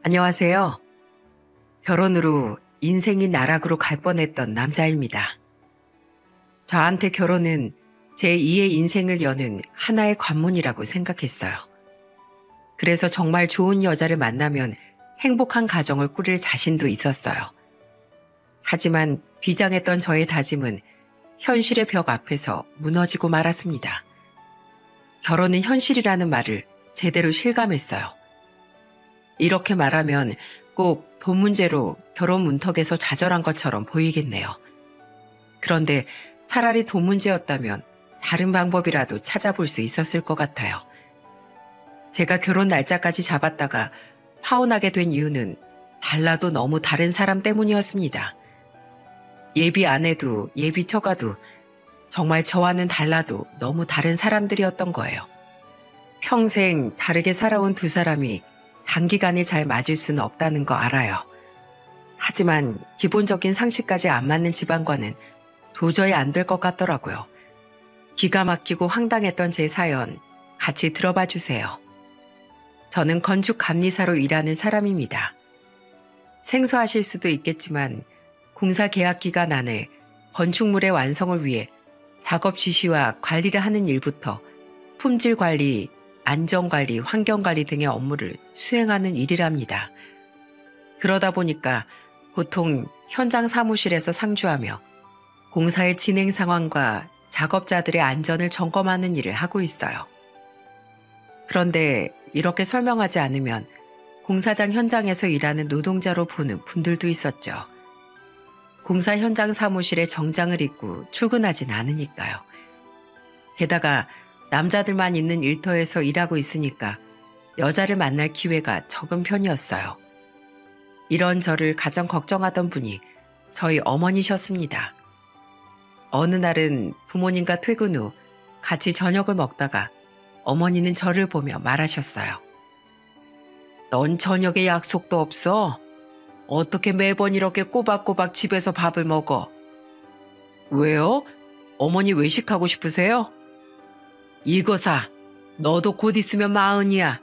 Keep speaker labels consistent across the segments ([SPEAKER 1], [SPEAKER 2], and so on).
[SPEAKER 1] 안녕하세요. 결혼으로 인생이 나락으로 갈 뻔했던 남자입니다. 저한테 결혼은 제2의 인생을 여는 하나의 관문이라고 생각했어요. 그래서 정말 좋은 여자를 만나면 행복한 가정을 꾸릴 자신도 있었어요. 하지만 비장했던 저의 다짐은 현실의 벽 앞에서 무너지고 말았습니다. 결혼은 현실이라는 말을 제대로 실감했어요. 이렇게 말하면 꼭 돈 문제로 결혼 문턱에서 좌절한 것처럼 보이겠네요. 그런데 차라리 돈 문제였다면 다른 방법이라도 찾아볼 수 있었을 것 같아요. 제가 결혼 날짜까지 잡았다가 파혼하게 된 이유는 달라도 너무 다른 사람 때문이었습니다. 예비 아내도 예비 처가도 정말 저와는 달라도 너무 다른 사람들이었던 거예요. 평생 다르게 살아온 두 사람이 단기간에 잘 맞을 수는 없다는 거 알아요. 하지만 기본적인 상식까지 안 맞는 집안과는 도저히 안 될 것 같더라고요. 기가 막히고 황당했던 제 사연 같이 들어봐 주세요. 저는 건축 감리사로 일하는 사람입니다. 생소하실 수도 있겠지만 공사 계약 기간 안에 건축물의 완성을 위해 작업 지시와 관리를 하는 일부터 품질 관리, 안전관리, 환경관리 등의 업무를 수행하는 일이랍니다. 그러다 보니까 보통 현장 사무실에서 상주하며 공사의 진행 상황과 작업자들의 안전을 점검하는 일을 하고 있어요. 그런데 이렇게 설명하지 않으면 공사장 현장에서 일하는 노동자로 보는 분들도 있었죠. 공사 현장 사무실에 정장을 입고 출근하진 않으니까요. 게다가 남자들만 있는 일터에서 일하고 있으니까 여자를 만날 기회가 적은 편이었어요. 이런 저를 가장 걱정하던 분이 저희 어머니셨습니다. 어느 날은 부모님과 퇴근 후 같이 저녁을 먹다가 어머니는 저를 보며 말하셨어요. 넌 저녁에 약속도 없어? 어떻게 매번 이렇게 꼬박꼬박 집에서 밥을 먹어? 왜요? 어머니 외식하고 싶으세요? 이거사, 너도 곧 있으면 40이야.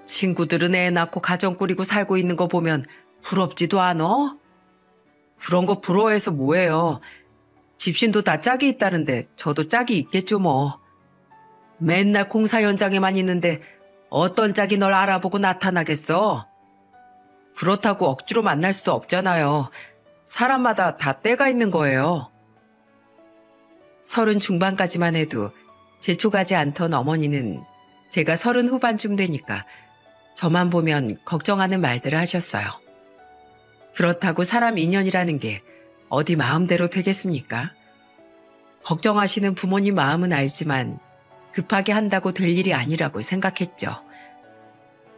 [SPEAKER 1] 친구들은 애 낳고 가정 꾸리고 살고 있는 거 보면 부럽지도 않어? 그런 거 부러워해서 뭐해요. 집신도 다 짝이 있다는데 저도 짝이 있겠죠 뭐. 맨날 공사 현장에만 있는데 어떤 짝이 널 알아보고 나타나겠어? 그렇다고 억지로 만날 수도 없잖아요. 사람마다 다 때가 있는 거예요. 30 중반까지만 해도 재촉하지 않던 어머니는 제가 30 후반쯤 되니까 저만 보면 걱정하는 말들을 하셨어요. 그렇다고 사람 인연이라는 게 어디 마음대로 되겠습니까? 걱정하시는 부모님 마음은 알지만 급하게 한다고 될 일이 아니라고 생각했죠.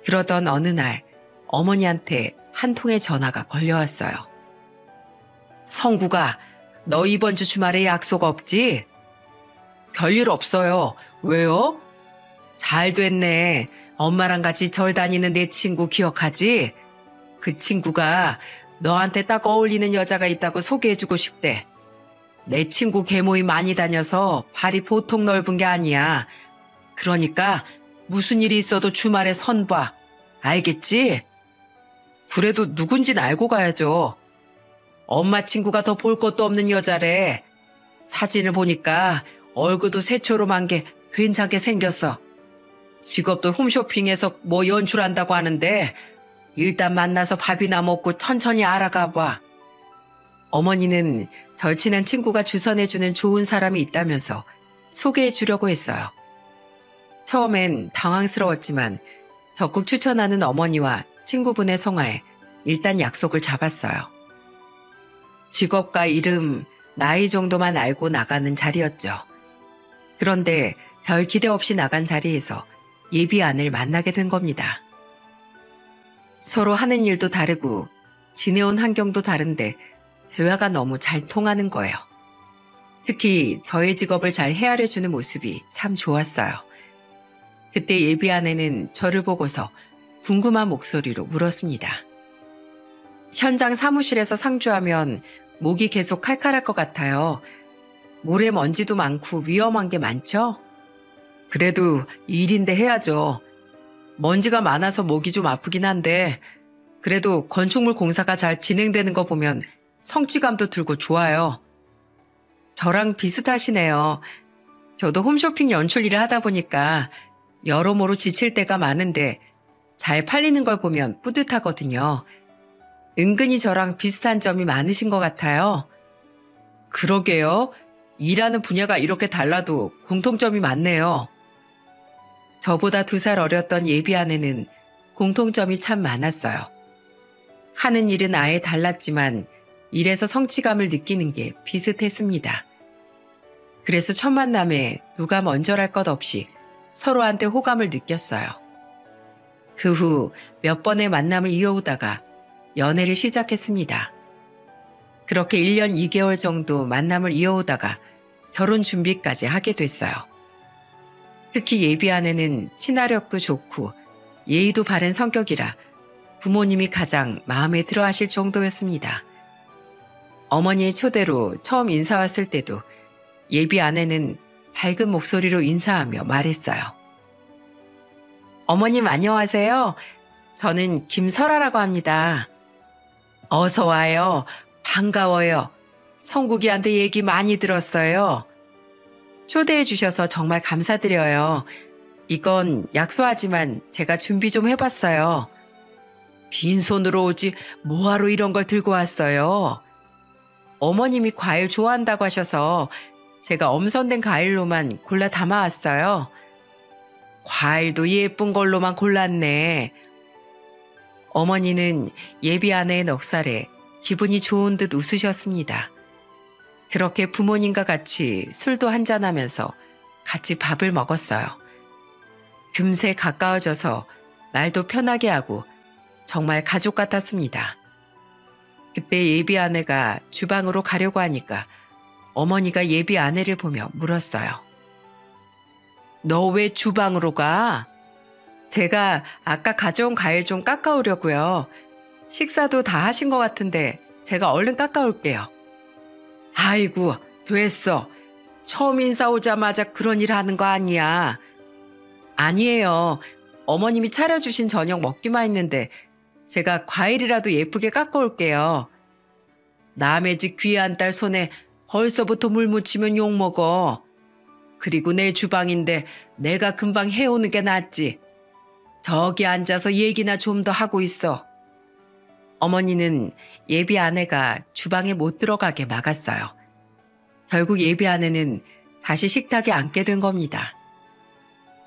[SPEAKER 1] 그러던 어느 날 어머니한테 한 통의 전화가 걸려왔어요. 성구가, 너 이번 주 주말에 약속 없지? 별일 없어요. 왜요? 잘 됐네. 엄마랑 같이 절 다니는 내 친구 기억하지? 그 친구가 너한테 딱 어울리는 여자가 있다고 소개해주고 싶대. 내 친구 계모임 많이 다녀서 발이 보통 넓은 게 아니야. 그러니까 무슨 일이 있어도 주말에 선 봐. 알겠지? 그래도 누군진 알고 가야죠. 엄마 친구가 더 볼 것도 없는 여자래. 사진을 보니까 얼굴도 새초롬한 게 괜찮게 생겼어. 직업도 홈쇼핑에서 뭐 연출한다고 하는데 일단 만나서 밥이나 먹고 천천히 알아가 봐. 어머니는 절친한 친구가 주선해주는 좋은 사람이 있다면서 소개해 주려고 했어요. 처음엔 당황스러웠지만 적극 추천하는 어머니와 친구분의 성화에 일단 약속을 잡았어요. 직업과 이름, 나이 정도만 알고 나가는 자리였죠. 그런데 별 기대 없이 나간 자리에서 예비 아내를 만나게 된 겁니다. 서로 하는 일도 다르고 지내온 환경도 다른데 대화가 너무 잘 통하는 거예요. 특히 저의 직업을 잘 헤아려주는 모습이 참 좋았어요. 그때 예비 아내는 저를 보고서 궁금한 목소리로 물었습니다. 현장 사무실에서 상주하면 목이 계속 칼칼할 것 같아요. 모래 먼지도 많고 위험한 게 많죠? 그래도 일인데 해야죠. 먼지가 많아서 목이 좀 아프긴 한데 그래도 건축물 공사가 잘 진행되는 거 보면 성취감도 들고 좋아요. 저랑 비슷하시네요. 저도 홈쇼핑 연출 일을 하다 보니까 여러모로 지칠 때가 많은데 잘 팔리는 걸 보면 뿌듯하거든요. 은근히 저랑 비슷한 점이 많으신 것 같아요. 그러게요. 일하는 분야가 이렇게 달라도 공통점이 많네요. 저보다 2살 어렸던 예비 아내는 공통점이 참 많았어요. 하는 일은 아예 달랐지만 일에서 성취감을 느끼는 게 비슷했습니다. 그래서 첫 만남에 누가 먼저랄 것 없이 서로한테 호감을 느꼈어요. 그 후 몇 번의 만남을 이어오다가 연애를 시작했습니다. 그렇게 1년 2개월 정도 만남을 이어오다가 결혼 준비까지 하게 됐어요. 특히 예비 아내는 친화력도 좋고 예의도 바른 성격이라 부모님이 가장 마음에 들어 하실 정도였습니다. 어머니의 초대로 처음 인사 왔을 때도 예비 아내는 밝은 목소리로 인사하며 말했어요. 어머님 안녕하세요. 저는 김설아라고 합니다. 어서 와요. 반가워요. 성국이한테 얘기 많이 들었어요. 초대해 주셔서 정말 감사드려요. 이건 약소하지만 제가 준비 좀 해봤어요. 빈손으로 오지 뭐하러 이런 걸 들고 왔어요. 어머님이 과일 좋아한다고 하셔서 제가 엄선된 과일로만 골라 담아왔어요. 과일도 예쁜 걸로만 골랐네. 어머니는 예비 아내의 넉살에 기분이 좋은 듯 웃으셨습니다. 그렇게 부모님과 같이 술도 한잔하면서 같이 밥을 먹었어요. 금세 가까워져서 말도 편하게 하고 정말 가족 같았습니다. 그때 예비 아내가 주방으로 가려고 하니까 어머니가 예비 아내를 보며 물었어요. 너 왜 주방으로 가? 제가 아까 가져온 과일 좀 깎아오려고요. 식사도 다 하신 것 같은데 제가 얼른 깎아올게요. 아이고, 됐어. 처음 인사 오자마자 그런 일 하는 거 아니야. 아니에요. 어머님이 차려주신 저녁 먹기만 했는데 제가 과일이라도 예쁘게 깎아올게요. 남의 집 귀한 딸 손에 벌써부터 물 묻히면 욕먹어. 그리고 내 주방인데 내가 금방 해오는 게 낫지. 저기 앉아서 얘기나 좀 더 하고 있어. 어머니는 예비 아내가 주방에 못 들어가게 막았어요. 결국 예비 아내는 다시 식탁에 앉게 된 겁니다.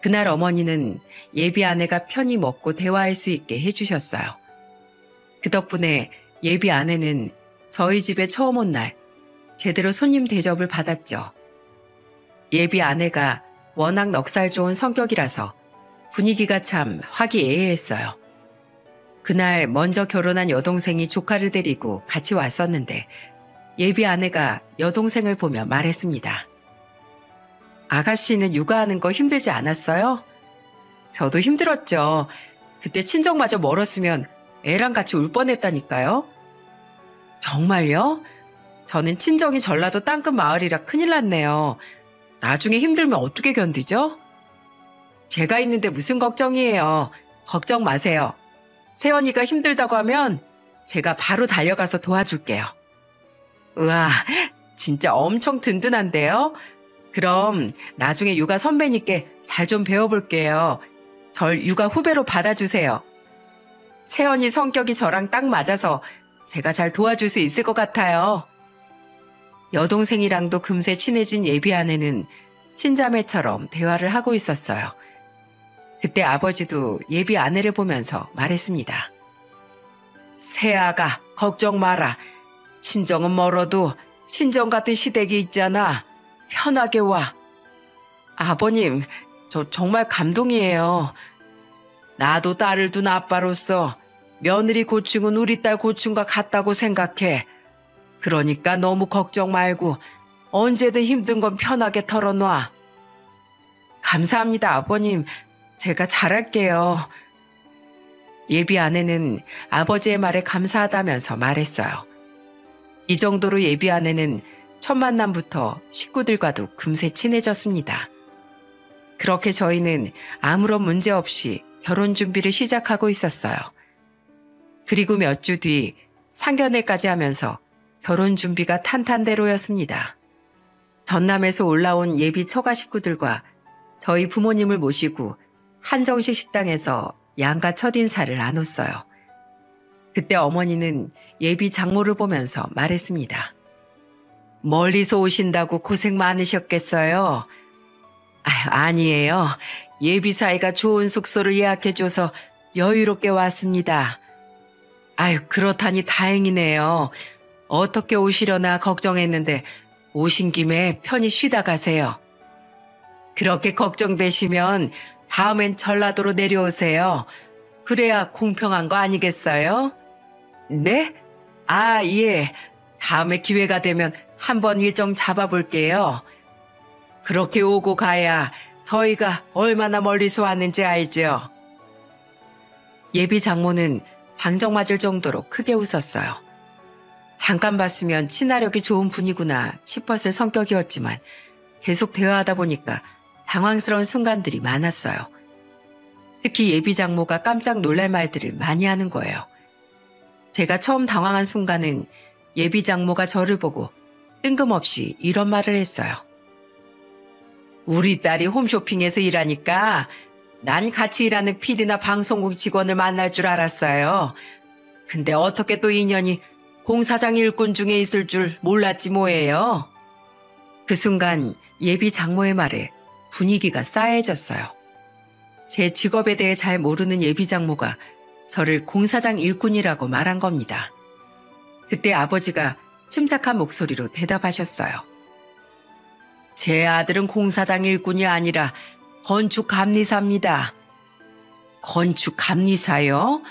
[SPEAKER 1] 그날 어머니는 예비 아내가 편히 먹고 대화할 수 있게 해주셨어요. 그 덕분에 예비 아내는 저희 집에 처음 온 날 제대로 손님 대접을 받았죠. 예비 아내가 워낙 넉살 좋은 성격이라서 분위기가 참 화기애애했어요. 그날 먼저 결혼한 여동생이 조카를 데리고 같이 왔었는데 예비 아내가 여동생을 보며 말했습니다. 아가씨는 육아하는 거 힘들지 않았어요? 저도 힘들었죠. 그때 친정마저 멀었으면 애랑 같이 울 뻔했다니까요. 정말요? 저는 친정이 전라도 땅끝 마을이라 큰일 났네요. 나중에 힘들면 어떻게 견디죠? 제가 있는데 무슨 걱정이에요. 걱정 마세요. 세연이가 힘들다고 하면 제가 바로 달려가서 도와줄게요. 우와, 진짜 엄청 든든한데요? 그럼 나중에 육아 선배님께 잘 좀 배워볼게요. 절 육아 후배로 받아주세요. 세연이 성격이 저랑 딱 맞아서 제가 잘 도와줄 수 있을 것 같아요. 여동생이랑도 금세 친해진 예비 아내는 친자매처럼 대화를 하고 있었어요. 그때 아버지도 예비 아내를 보면서 말했습니다. 새아가 걱정 마라. 친정은 멀어도 친정 같은 시댁이 있잖아. 편하게 와. 아버님, 저 정말 감동이에요. 나도 딸을 둔 아빠로서 며느리 고충은 우리 딸 고충과 같다고 생각해. 그러니까 너무 걱정 말고 언제든 힘든 건 편하게 털어놔. 감사합니다, 아버님. 제가 잘할게요. 예비 아내는 아버지의 말에 감사하다면서 말했어요. 이 정도로 예비 아내는 첫 만남부터 식구들과도 금세 친해졌습니다. 그렇게 저희는 아무런 문제 없이 결혼 준비를 시작하고 있었어요. 그리고 몇 주 뒤 상견례까지 하면서 결혼 준비가 탄탄대로였습니다. 전남에서 올라온 예비 처가 식구들과 저희 부모님을 모시고 한정식 식당에서 양가 첫인사를 나눴어요. 그때 어머니는 예비 장모를 보면서 말했습니다. 멀리서 오신다고 고생 많으셨겠어요? 아니에요. 예비 사이가 좋은 숙소를 예약해줘서 여유롭게 왔습니다. 그렇다니 다행이네요. 어떻게 오시려나 걱정했는데 오신 김에 편히 쉬다 가세요. 그렇게 걱정되시면 다음엔 전라도로 내려오세요. 그래야 공평한 거 아니겠어요? 네? 예. 다음에 기회가 되면 한번 일정 잡아볼게요. 그렇게 오고 가야 저희가 얼마나 멀리서 왔는지 알죠? 예비 장모는 방정 맞을 정도로 크게 웃었어요. 잠깐 봤으면 친화력이 좋은 분이구나 싶었을 성격이었지만 계속 대화하다 보니까 당황스러운 순간들이 많았어요. 특히 예비 장모가 깜짝 놀랄 말들을 많이 하는 거예요. 제가 처음 당황한 순간은 예비 장모가 저를 보고 뜬금없이 이런 말을 했어요. 우리 딸이 홈쇼핑에서 일하니까 난 같이 일하는 PD나 방송국 직원을 만날 줄 알았어요. 근데 어떻게 또 인연이 공사장 일꾼 중에 있을 줄 몰랐지 뭐예요. 그 순간 예비 장모의 말에 분위기가 싸해졌어요. 제 직업에 대해 잘 모르는 예비 장모가 저를 공사장 일꾼이라고 말한 겁니다. 그때 아버지가 침착한 목소리로 대답하셨어요. 제 아들은 공사장 일꾼이 아니라 건축감리사입니다. 건축감리사요?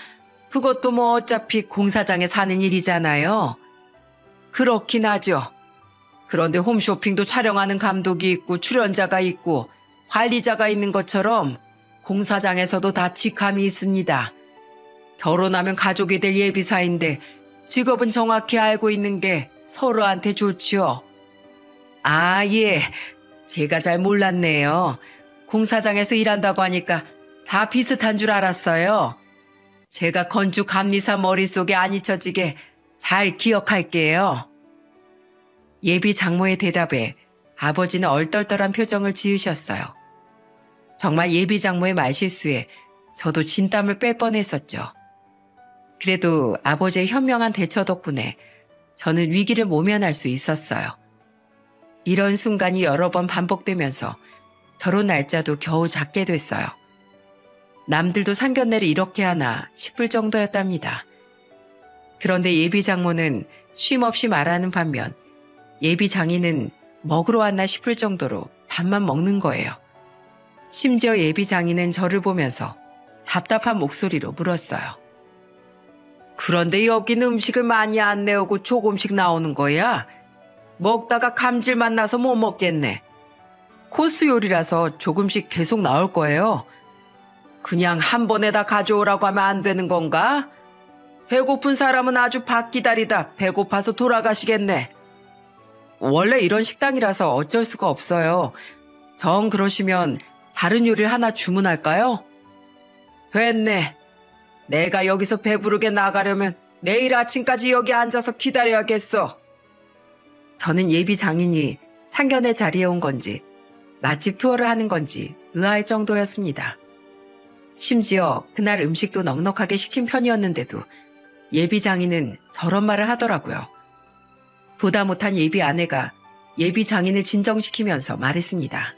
[SPEAKER 1] 그것도 뭐 어차피 공사장에 사는 일이잖아요. 그렇긴 하죠. 그런데 홈쇼핑도 촬영하는 감독이 있고 출연자가 있고 관리자가 있는 것처럼 공사장에서도 다 직함이 있습니다. 결혼하면 가족이 될 예비사인데 직업은 정확히 알고 있는 게 서로한테 좋지요. 예. 제가 잘 몰랐네요. 공사장에서 일한다고 하니까 다 비슷한 줄 알았어요. 제가 건축감리사 머릿속에 안 잊혀지게 잘 기억할게요. 예비 장모의 대답에 아버지는 얼떨떨한 표정을 지으셨어요. 정말 예비 장모의 말실수에 저도 진땀을 뺄 뻔했었죠. 그래도 아버지의 현명한 대처 덕분에 저는 위기를 모면할 수 있었어요. 이런 순간이 여러 번 반복되면서 결혼 날짜도 겨우 잡게 됐어요. 남들도 상견례를 이렇게 하나 싶을 정도였답니다. 그런데 예비 장모는 쉼없이 말하는 반면 예비 장인은 먹으러 왔나 싶을 정도로 밥만 먹는 거예요. 심지어 예비 장인은 저를 보면서 답답한 목소리로 물었어요. 그런데 여기는 음식을 많이 안 내오고 조금씩 나오는 거야? 먹다가 감질맛 나서 못 먹겠네. 코스 요리라서 조금씩 계속 나올 거예요. 그냥 한 번에 다 가져오라고 하면 안 되는 건가? 배고픈 사람은 아주 밥 기다리다 배고파서 돌아가시겠네. 원래 이런 식당이라서 어쩔 수가 없어요. 정 그러시면 다른 요리를 하나 주문할까요? 됐네. 내가 여기서 배부르게 나가려면 내일 아침까지 여기 앉아서 기다려야겠어. 저는 예비 장인이 상견례 자리에 온 건지 맛집 투어를 하는 건지 의아할 정도였습니다. 심지어 그날 음식도 넉넉하게 시킨 편이었는데도 예비 장인은 저런 말을 하더라고요. 보다 못한 예비 아내가 예비 장인을 진정시키면서 말했습니다.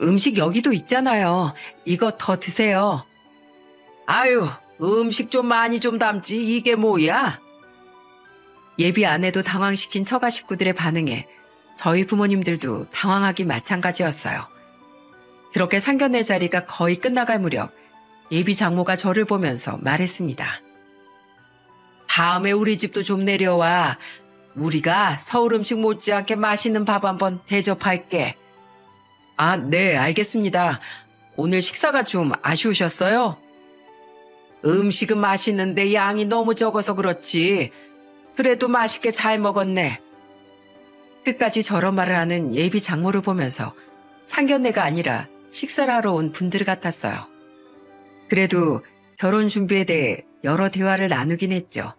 [SPEAKER 1] 음식 여기도 있잖아요. 이거 더 드세요. 음식 좀 많이 좀 담지. 이게 뭐야? 예비 아내도 당황시킨 처가 식구들의 반응에 저희 부모님들도 당황하기 마찬가지였어요. 그렇게 상견례 자리가 거의 끝나갈 무렵 예비 장모가 저를 보면서 말했습니다. 다음에 우리 집도 좀 내려와. 우리가 서울 음식 못지않게 맛있는 밥 한번 대접할게. 네, 알겠습니다. 오늘 식사가 좀 아쉬우셨어요? 음식은 맛있는데 양이 너무 적어서 그렇지. 그래도 맛있게 잘 먹었네. 끝까지 저런 말을 하는 예비 장모를 보면서 상견례가 아니라 식사를 하러 온 분들 같았어요. 그래도 결혼 준비에 대해 여러 대화를 나누긴 했죠.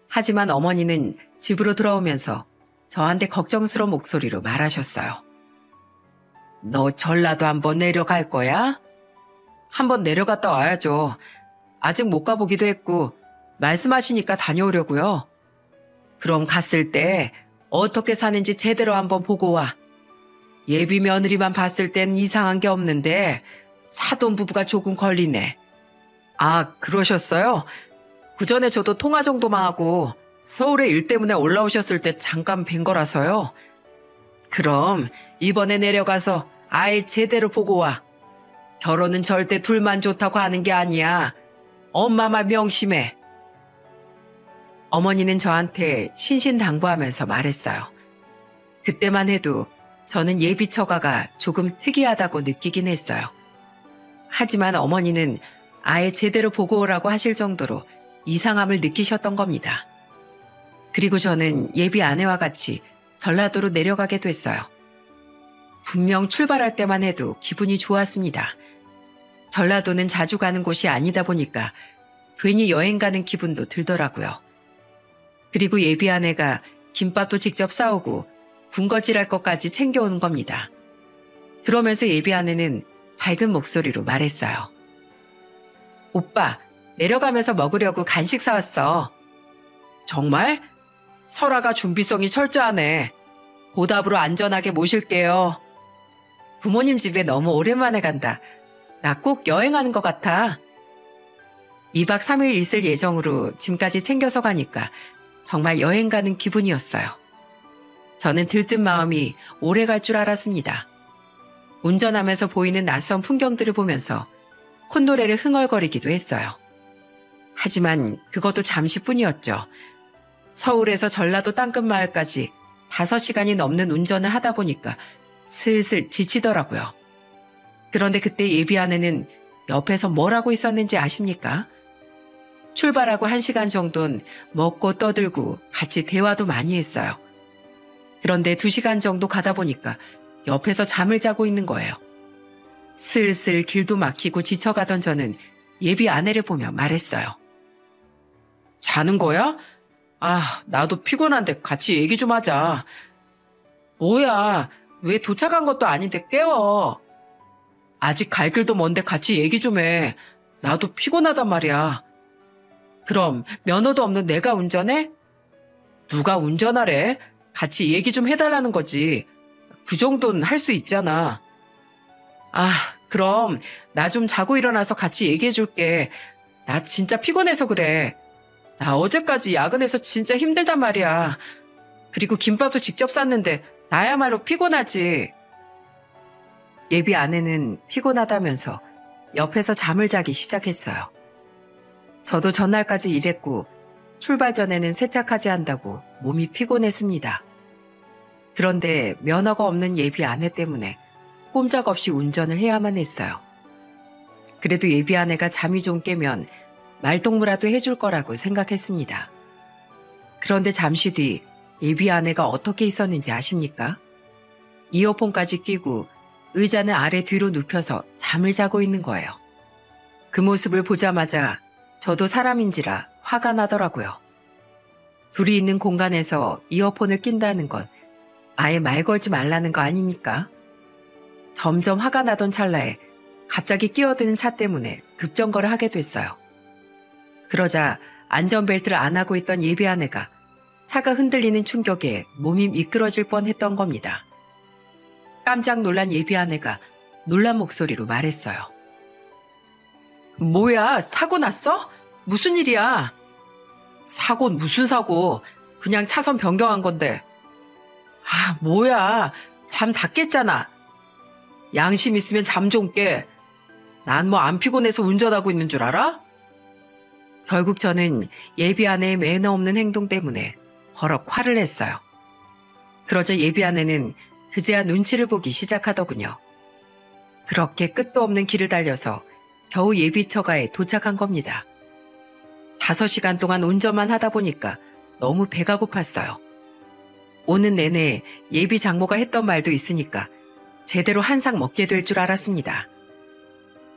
[SPEAKER 1] 하지만 어머니는 집으로 돌아오면서 저한테 걱정스러운 목소리로 말하셨어요. 너 전라도 한번 내려갈 거야? 한번 내려갔다 와야죠. 아직 못 가보기도 했고 말씀하시니까 다녀오려고요. 그럼 갔을 때 어떻게 사는지 제대로 한번 보고 와. 예비 며느리만 봤을 땐 이상한 게 없는데 사돈 부부가 조금 걸리네. 아, 그러셨어요? 그 전에 저도 통화 정도만 하고 서울에 일 때문에 올라오셨을 때 잠깐 뵌 거라서요. 그럼 이번에 내려가서 아예 제대로 보고 와. 결혼은 절대 둘만 좋다고 하는 게 아니야. 엄마 말 명심해. 어머니는 저한테 신신당부하면서 말했어요. 그때만 해도 저는 예비 처가가 조금 특이하다고 느끼긴 했어요. 하지만 어머니는 아예 제대로 보고 오라고 하실 정도로 이상함을 느끼셨던 겁니다. 그리고 저는 예비 아내와 같이 전라도로 내려가게 됐어요. 분명 출발할 때만 해도 기분이 좋았습니다. 전라도는 자주 가는 곳이 아니다 보니까 괜히 여행 가는 기분도 들더라고요. 그리고 예비 아내가 김밥도 직접 싸오고 군것질할 것까지 챙겨오는 겁니다. 그러면서 예비 아내는 밝은 목소리로 말했어요. 오빠, 내려가면서 먹으려고 간식 사왔어. 정말? 설아가 준비성이 철저하네. 보답으로 안전하게 모실게요. 부모님 집에 너무 오랜만에 간다. 나 꼭 여행하는 것 같아. 2박 3일 있을 예정으로 짐까지 챙겨서 가니까 정말 여행 가는 기분이었어요. 저는 들뜬 마음이 오래 갈 줄 알았습니다. 운전하면서 보이는 낯선 풍경들을 보면서 콧노래를 흥얼거리기도 했어요. 하지만 그것도 잠시뿐이었죠. 서울에서 전라도 땅끝마을까지 5시간이 넘는 운전을 하다 보니까 슬슬 지치더라고요. 그런데 그때 예비 아내는 옆에서 뭘 하고 있었는지 아십니까? 출발하고 1시간 정도는 먹고 떠들고 같이 대화도 많이 했어요. 그런데 2시간 정도 가다 보니까 옆에서 잠을 자고 있는 거예요. 슬슬 길도 막히고 지쳐가던 저는 예비 아내를 보며 말했어요. 자는 거야? 아, 나도 피곤한데 같이 얘기 좀 하자. 뭐야, 왜 도착한 것도 아닌데 깨워. 아직 갈 길도 먼데 같이 얘기 좀 해. 나도 피곤하단 말이야. 그럼 면허도 없는 내가 운전해? 누가 운전하래? 같이 얘기 좀 해달라는 거지. 그 정도는 할 수 있잖아. 아, 그럼 나 좀 자고 일어나서 같이 얘기해 줄게. 나 진짜 피곤해서 그래. 나 어제까지 야근해서 진짜 힘들단 말이야. 그리고 김밥도 직접 쌌는데 나야말로 피곤하지. 예비 아내는 피곤하다면서 옆에서 잠을 자기 시작했어요. 저도 전날까지 일했고 출발 전에는 세차까지 한다고 몸이 피곤했습니다. 그런데 면허가 없는 예비 아내 때문에 꼼짝없이 운전을 해야만 했어요. 그래도 예비 아내가 잠이 좀 깨면 말동무라도 해줄 거라고 생각했습니다. 그런데 잠시 뒤 예비 아내가 어떻게 있었는지 아십니까? 이어폰까지 끼고 의자는 아래 뒤로 눕혀서 잠을 자고 있는 거예요. 그 모습을 보자마자 저도 사람인지라 화가 나더라고요. 둘이 있는 공간에서 이어폰을 낀다는 건 아예 말 걸지 말라는 거 아닙니까? 점점 화가 나던 찰나에 갑자기 끼어드는 차 때문에 급정거를 하게 됐어요. 그러자 안전벨트를 안 하고 있던 예비 아내가 차가 흔들리는 충격에 몸이 미끄러질 뻔했던 겁니다. 깜짝 놀란 예비 아내가 놀란 목소리로 말했어요. 뭐야, 사고 났어? 무슨 일이야? 사고는 무슨 사고? 그냥 차선 변경한 건데. 아, 뭐야. 잠 다 깼잖아. 양심 있으면 잠 좀 깨. 난 뭐 안 피곤해서 운전하고 있는 줄 알아? 결국 저는 예비 아내의 매너 없는 행동 때문에 버럭 화를 냈어요. 그러자 예비 아내는 그제야 눈치를 보기 시작하더군요. 그렇게 끝도 없는 길을 달려서 겨우 예비 처가에 도착한 겁니다. 5시간 동안 운전만 하다 보니까 너무 배가 고팠어요. 오는 내내 예비 장모가 했던 말도 있으니까 제대로 한 상 먹게 될 줄 알았습니다.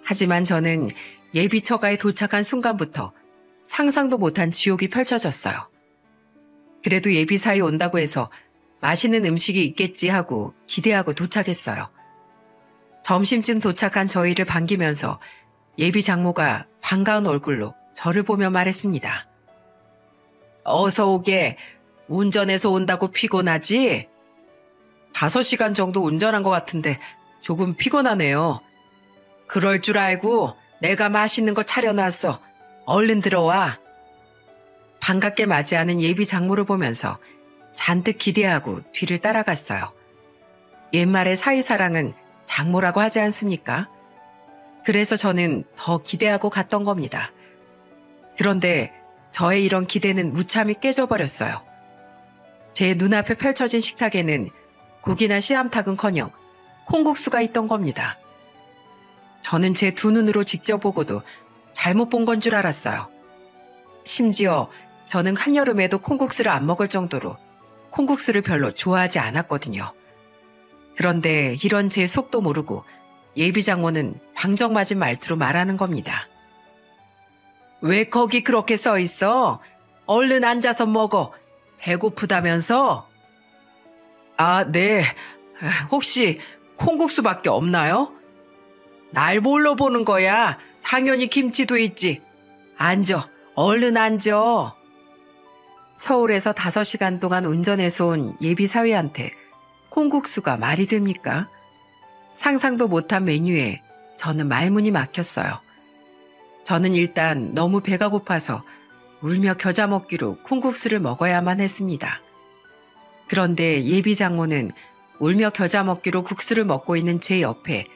[SPEAKER 1] 하지만 저는 예비 처가에 도착한 순간부터 상상도 못한 지옥이 펼쳐졌어요. 그래도 예비사위 온다고 해서 맛있는 음식이 있겠지 하고 기대하고 도착했어요. 점심쯤 도착한 저희를 반기면서 예비 장모가 반가운 얼굴로 저를 보며 말했습니다. 어서 오게. 운전해서 온다고 피곤하지? 5시간 정도 운전한 것 같은데 조금 피곤하네요. 그럴 줄 알고 내가 맛있는 거 차려놨어. 얼른 들어와. 반갑게 맞이하는 예비 장모를 보면서 잔뜩 기대하고 뒤를 따라갔어요. 옛말에 사위사랑은 장모라고 하지 않습니까? 그래서 저는 더 기대하고 갔던 겁니다. 그런데 저의 이런 기대는 무참히 깨져버렸어요. 제 눈앞에 펼쳐진 식탁에는 고기나 씨암탉은커녕 콩국수가 있던 겁니다. 저는 제 두 눈으로 직접 보고도 잘못 본 건 줄 알았어요. 심지어 저는 한여름에도 콩국수를 안 먹을 정도로 콩국수를 별로 좋아하지 않았거든요. 그런데 이런 제 속도 모르고 예비 장모는 방정맞은 말투로 말하는 겁니다. 왜 거기 그렇게 써 있어? 얼른 앉아서 먹어. 배고프다면서? 아, 네. 혹시 콩국수밖에 없나요? 날 뭘로 보는 거야? 당연히 김치도 있지. 앉아. 얼른 앉아. 서울에서 5시간 동안 운전해서 온 예비 사위한테 콩국수가 말이 됩니까? 상상도 못한 메뉴에 저는 말문이 막혔어요. 저는 일단 너무 배가 고파서 울며 겨자 먹기로 콩국수를 먹어야만 했습니다. 그런데 예비 장모는 울며 겨자 먹기로 국수를 먹고 있는 제 옆에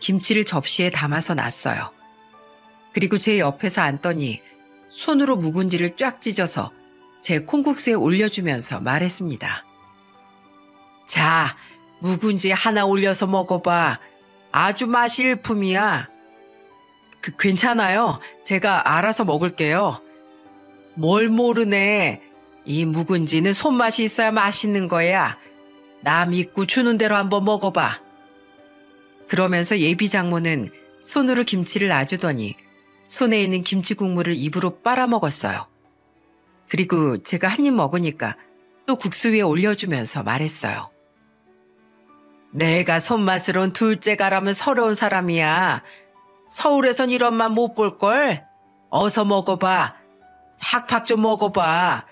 [SPEAKER 1] 김치를 접시에 담아서 놨어요. 그리고 제 옆에서 앉더니 손으로 묵은지를 쫙 찢어서 제 콩국수에 올려주면서 말했습니다. 자, 묵은지 하나 올려서 먹어봐. 아주 맛이 일품이야. 괜찮아요. 제가 알아서 먹을게요. 뭘 모르네. 이 묵은지는 손맛이 있어야 맛있는 거야. 나 믿고 주는 대로 한번 먹어봐. 그러면서 예비 장모는 손으로 김치를 놔주더니 손에 있는 김치 국물을 입으로 빨아먹었어요. 그리고 제가 한 입 먹으니까 또 국수 위에 올려주면서 말했어요. 내가 손맛으론 둘째가라면 서러운 사람이야. 서울에선 이런 맛 못 볼걸? 어서 먹어봐. 팍팍 좀 먹어봐.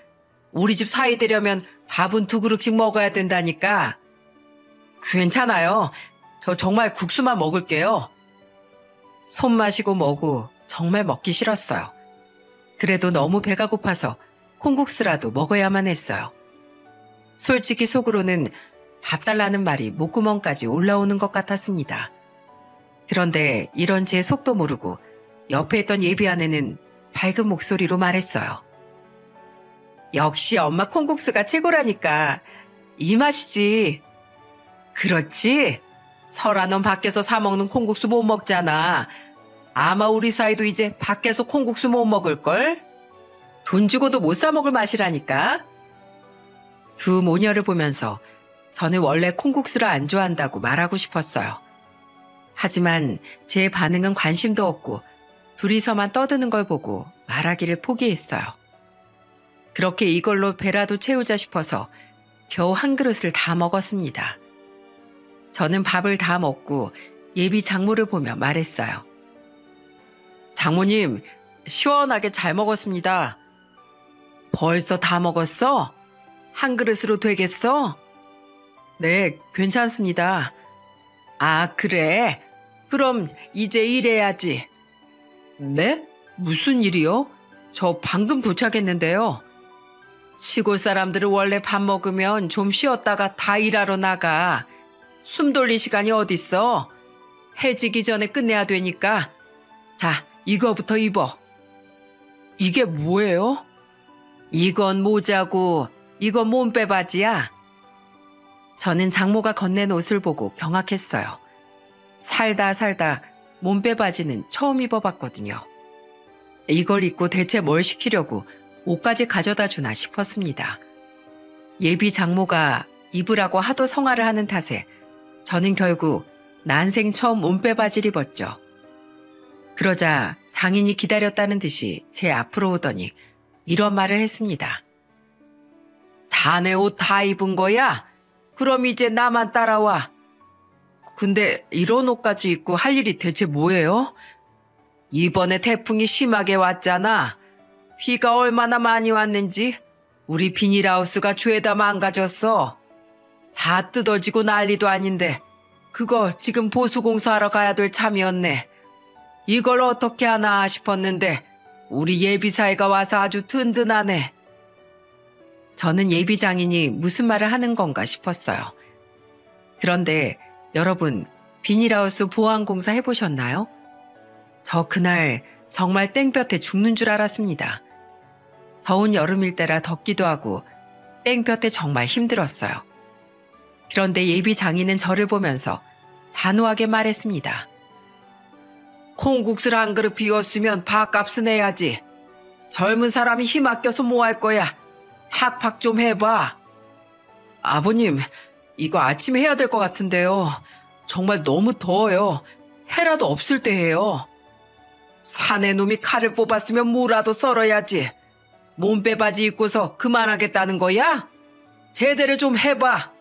[SPEAKER 1] 우리 집 사이 되려면 밥은 2그릇씩 먹어야 된다니까. 괜찮아요. 저 정말 국수만 먹을게요. 손 마시고 뭐고 정말 먹기 싫었어요. 그래도 너무 배가 고파서 콩국수라도 먹어야만 했어요. 솔직히 속으로는 밥 달라는 말이 목구멍까지 올라오는 것 같았습니다. 그런데 이런 제 속도 모르고 옆에 있던 예비 아내는 밝은 목소리로 말했어요. 역시 엄마 콩국수가 최고라니까. 이 맛이지. 그렇지? 설아 넌 밖에서 사 먹는 콩국수 못 먹잖아. 아마 우리 사이도 이제 밖에서 콩국수 못 먹을걸? 돈 주고도 못 사 먹을 맛이라니까. 두 모녀를 보면서 저는 원래 콩국수를 안 좋아한다고 말하고 싶었어요. 하지만 제 반응은 관심도 없고 둘이서만 떠드는 걸 보고 말하기를 포기했어요. 그렇게 이걸로 배라도 채우자 싶어서 겨우 한 그릇을 다 먹었습니다. 저는 밥을 다 먹고 예비 장모를 보며 말했어요. 장모님, 시원하게 잘 먹었습니다. 벌써 다 먹었어? 한 그릇으로 되겠어? 네, 괜찮습니다. 아, 그래? 그럼 이제 일해야지. 네? 무슨 일이요? 저 방금 도착했는데요. 시골 사람들은 원래 밥 먹으면 좀 쉬었다가 다 일하러 나가. 숨 돌릴 시간이 어딨어? 해지기 전에 끝내야 되니까. 자, 이거부터 입어. 이게 뭐예요? 이건 모자고 이건 몸빼 바지야. 저는 장모가 건넨 옷을 보고 경악했어요. 살다 몸빼 바지는 처음 입어봤거든요. 이걸 입고 대체 뭘 시키려고 옷까지 가져다 주나 싶었습니다. 예비 장모가 입으라고 하도 성화를 하는 탓에 저는 결국 난생 처음 몸빼 바지를 입었죠. 그러자 장인이 기다렸다는 듯이 제 앞으로 오더니 이런 말을 했습니다. 자네 옷 다 입은 거야? 그럼 이제 나만 따라와. 근데 이런 옷까지 입고 할 일이 대체 뭐예요? 이번에 태풍이 심하게 왔잖아. 비가 얼마나 많이 왔는지 우리 비닐하우스가 죄다 망가졌어. 다 뜯어지고 난리도 아닌데 그거 지금 보수공사하러 가야 될 참이었네. 이걸 어떻게 하나 싶었는데 우리 예비사회가 와서 아주 든든하네. 저는 예비장인이 무슨 말을 하는 건가 싶었어요. 그런데 여러분, 비닐하우스 보안공사 해보셨나요? 저 그날 정말 땡볕에 죽는 줄 알았습니다. 더운 여름일 때라 덥기도 하고 땡볕에 정말 힘들었어요. 그런데 예비장인은 저를 보면서 단호하게 말했습니다. 콩국수를 한 그릇 비웠으면 밥값은 해야지. 젊은 사람이 힘 아껴서 뭐 할 거야. 팍팍 좀 해봐. 아버님, 이거 아침에 해야 될 것 같은데요. 정말 너무 더워요. 해라도 없을 때 해요. 사내 놈이 칼을 뽑았으면 무라도 썰어야지. 몸빼바지 입고서 그만하겠다는 거야? 제대로 좀 해봐.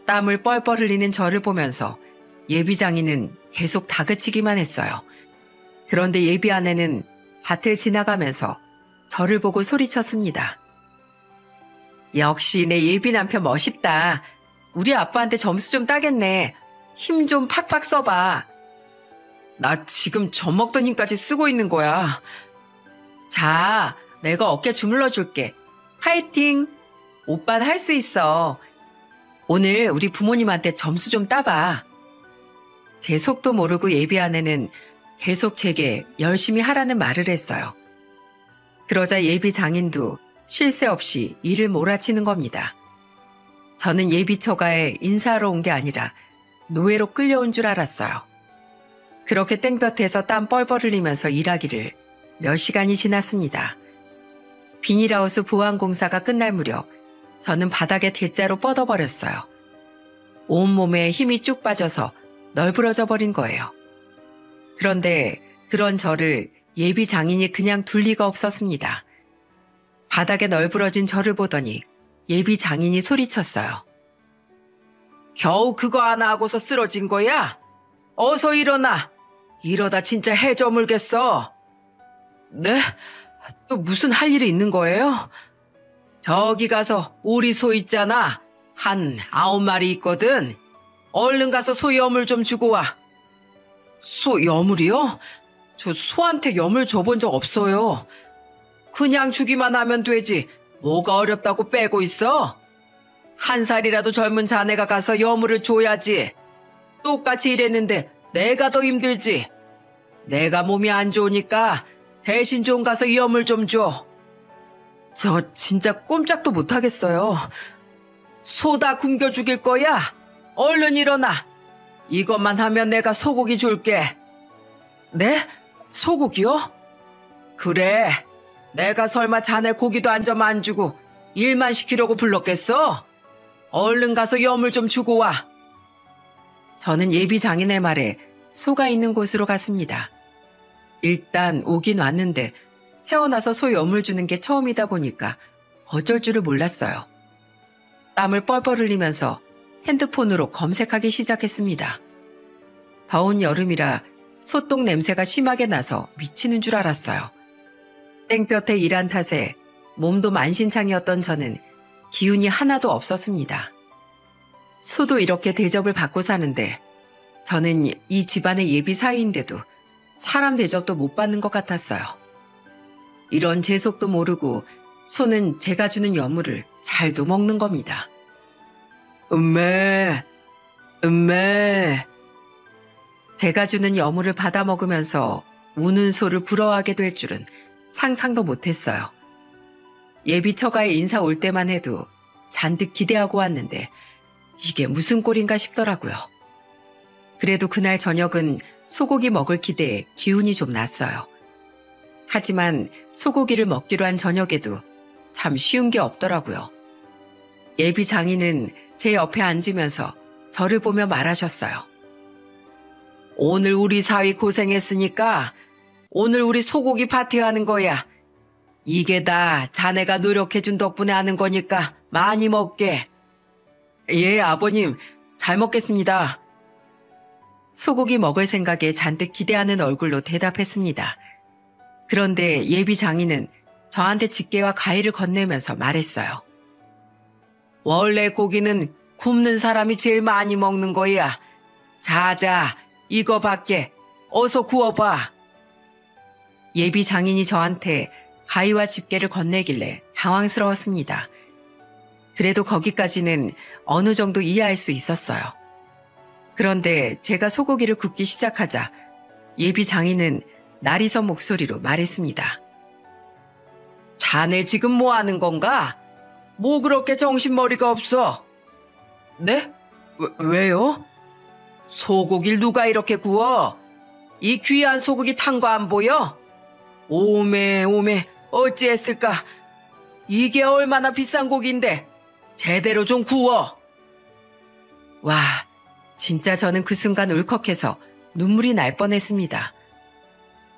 [SPEAKER 1] 땀을 뻘뻘 흘리는 저를 보면서 예비장인은 계속 다그치기만 했어요. 그런데 예비 아내는 밭을 지나가면서 저를 보고 소리쳤습니다. 역시 내 예비 남편 멋있다. 우리 아빠한테 점수 좀 따겠네. 힘 좀 팍팍 써봐. 나 지금 젖먹던 힘까지 쓰고 있는 거야. 자, 내가 어깨 주물러 줄게. 파이팅! 오빠는 할 수 있어. 오늘 우리 부모님한테 점수 좀 따봐. 제 속도 모르고 예비 아내는 계속 제게 열심히 하라는 말을 했어요. 그러자 예비 장인도 쉴 새 없이 일을 몰아치는 겁니다. 저는 예비 처가에 인사하러 온 게 아니라 노예로 끌려온 줄 알았어요. 그렇게 땡볕에서 땀 뻘뻘 흘리면서 일하기를 몇 시간이 지났습니다. 비닐하우스 보안공사가 끝날 무렵 저는 바닥에 대자로 뻗어버렸어요. 온몸에 힘이 쭉 빠져서 널브러져 버린 거예요. 그런데 그런 저를 예비 장인이 그냥 둘 리가 없었습니다. 바닥에 널브러진 저를 보더니 예비 장인이 소리쳤어요. 겨우 그거 하나 하고서 쓰러진 거야? 어서 일어나. 이러다 진짜 해 저물겠어. 네? 또 무슨 할 일이 있는 거예요? 저기 가서 오리 소 있잖아. 한 9마리 있거든. 얼른 가서 소 여물 좀 주고 와. 소 여물이요? 저 소한테 여물 줘본 적 없어요. 그냥 주기만 하면 되지. 뭐가 어렵다고 빼고 있어? 1살이라도 젊은 자네가 가서 여물을 줘야지. 똑같이 일했는데 내가 더 힘들지. 내가 몸이 안 좋으니까 대신 좀 가서 여물 좀 줘. 저 진짜 꼼짝도 못하겠어요. 소 다 굶겨 죽일 거야? 얼른 일어나. 이것만 하면 내가 소고기 줄게. 네? 소고기요? 그래. 내가 설마 자네 고기도 한 점 안 주고 일만 시키려고 불렀겠어? 얼른 가서 여물 좀 주고 와. 저는 예비 장인의 말에 소가 있는 곳으로 갔습니다. 일단 오긴 왔는데 태어나서 소 여물 주는 게 처음이다 보니까 어쩔 줄을 몰랐어요. 땀을 뻘뻘 흘리면서 핸드폰으로 검색하기 시작했습니다. 더운 여름이라 소똥 냄새가 심하게 나서 미치는 줄 알았어요. 땡볕에 일한 탓에 몸도 만신창이었던 저는 기운이 하나도 없었습니다. 소도 이렇게 대접을 받고 사는데 저는 이 집안의 예비 사위인데도 사람 대접도 못 받는 것 같았어요. 이런 제 속도 모르고 소는 제가 주는 여물을 잘도 먹는 겁니다. 음메, 음메. 제가 주는 여물을 받아 먹으면서 우는 소를 부러워하게 될 줄은 상상도 못했어요. 예비 처가에 인사 올 때만 해도 잔뜩 기대하고 왔는데 이게 무슨 꼴인가 싶더라고요. 그래도 그날 저녁은 소고기 먹을 기대에 기운이 좀 났어요. 하지만 소고기를 먹기로 한 저녁에도 참 쉬운 게 없더라고요. 예비 장인은 제 옆에 앉으면서 저를 보며 말하셨어요. 오늘 우리 사위 고생했으니까 오늘 우리 소고기 파티하는 거야. 이게 다 자네가 노력해준 덕분에 하는 거니까 많이 먹게. 예, 아버님. 잘 먹겠습니다. 소고기 먹을 생각에 잔뜩 기대하는 얼굴로 대답했습니다. 그런데 예비 장인은 저한테 집게와 가위를 건네면서 말했어요. 원래 고기는 굽는 사람이 제일 많이 먹는 거야. 자자, 이거 밖에 어서 구워봐. 예비 장인이 저한테 가위와 집게를 건네길래 당황스러웠습니다. 그래도 거기까지는 어느 정도 이해할 수 있었어요. 그런데 제가 소고기를 굽기 시작하자 예비 장인은 날이 선 목소리로 말했습니다. 자네 지금 뭐 하는 건가? 뭐 그렇게 정신머리가 없어? 네? 왜요? 소고기를 누가 이렇게 구워? 이 귀한 소고기 탄 거 안 보여? 오메 어찌했을까? 이게 얼마나 비싼 고기인데 제대로 좀 구워. 와, 진짜 저는 그 순간 울컥해서 눈물이 날 뻔했습니다.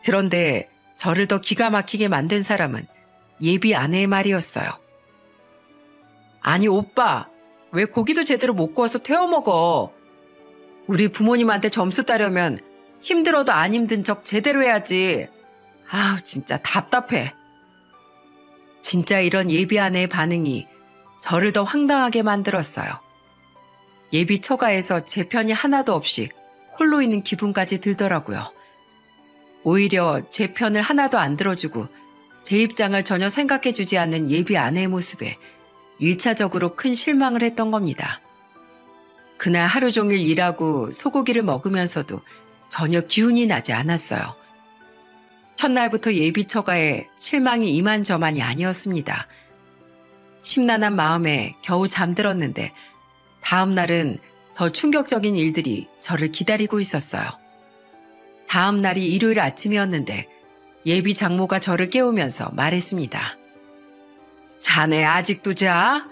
[SPEAKER 1] 그런데 저를 더 기가 막히게 만든 사람은 예비 아내의 말이었어요. 아니 오빠, 왜 고기도 제대로 못 구워서 태워 먹어? 우리 부모님한테 점수 따려면 힘들어도 안 힘든 척 제대로 해야지. 아우 진짜 답답해. 진짜 이런 예비 아내의 반응이 저를 더 황당하게 만들었어요. 예비 처가에서 제 편이 하나도 없이 홀로 있는 기분까지 들더라고요. 오히려 제 편을 하나도 안 들어주고 제 입장을 전혀 생각해주지 않는 예비 아내의 모습에 1차적으로 큰 실망을 했던 겁니다. 그날 하루 종일 일하고 소고기를 먹으면서도 전혀 기운이 나지 않았어요. 첫날부터 예비 처가에 실망이 이만저만이 아니었습니다. 심란한 마음에 겨우 잠들었는데 다음 날은 더 충격적인 일들이 저를 기다리고 있었어요. 다음 날이 일요일 아침이었는데 예비 장모가 저를 깨우면서 말했습니다. 자네 아직도 자?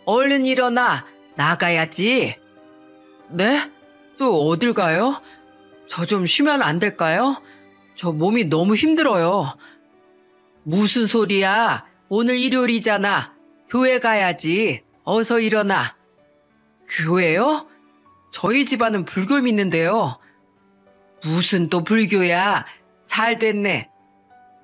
[SPEAKER 1] 얼른 일어나. 나가야지. 네? 또 어딜 가요? 저 좀 쉬면 안 될까요? 저 몸이 너무 힘들어요. 무슨 소리야? 오늘 일요일이잖아. 교회 가야지. 어서 일어나. 교회요? 저희 집안은 불교 믿는데요. 무슨 또 불교야? 잘 됐네.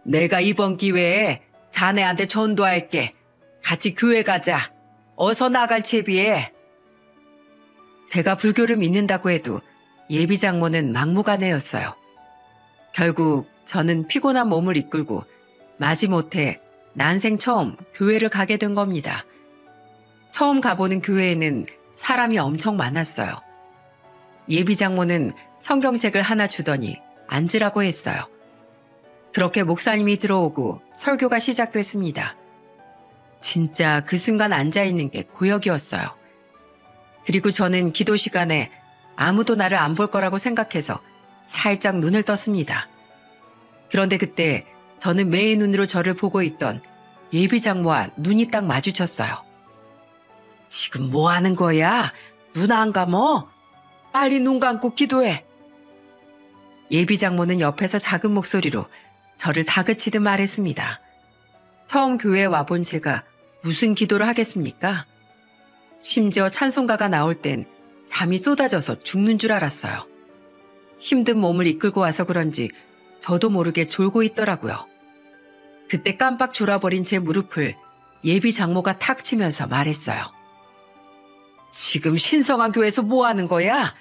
[SPEAKER 1] 내가 이번 기회에 자네한테 전도할게. 같이 교회 가자. 어서 나갈 채비해. 제가 불교를 믿는다고 해도 예비 장모는 막무가내였어요. 결국 저는 피곤한 몸을 이끌고 마지못해 난생 처음 교회를 가게 된 겁니다. 처음 가보는 교회에는 사람이 엄청 많았어요. 예비 장모는 성경책을 하나 주더니 앉으라고 했어요. 그렇게 목사님이 들어오고 설교가 시작됐습니다. 진짜 그 순간 앉아있는 게 고역이었어요. 그리고 저는 기도 시간에 아무도 나를 안 볼 거라고 생각해서 살짝 눈을 떴습니다. 그런데 그때 저는 매의 눈으로 저를 보고 있던 예비 장모와 눈이 딱 마주쳤어요. 지금 뭐 하는 거야? 눈 안 감어? 빨리 눈 감고 기도해. 예비 장모는 옆에서 작은 목소리로 저를 다그치듯 말했습니다. 처음 교회에 와본 제가 무슨 기도를 하겠습니까? 심지어 찬송가가 나올 땐 잠이 쏟아져서 죽는 줄 알았어요. 힘든 몸을 이끌고 와서 그런지 저도 모르게 졸고 있더라고요. 그때 깜빡 졸아버린 제 무릎을 예비 장모가 탁 치면서 말했어요. 지금 신성한 교회에서 뭐 하는 거야?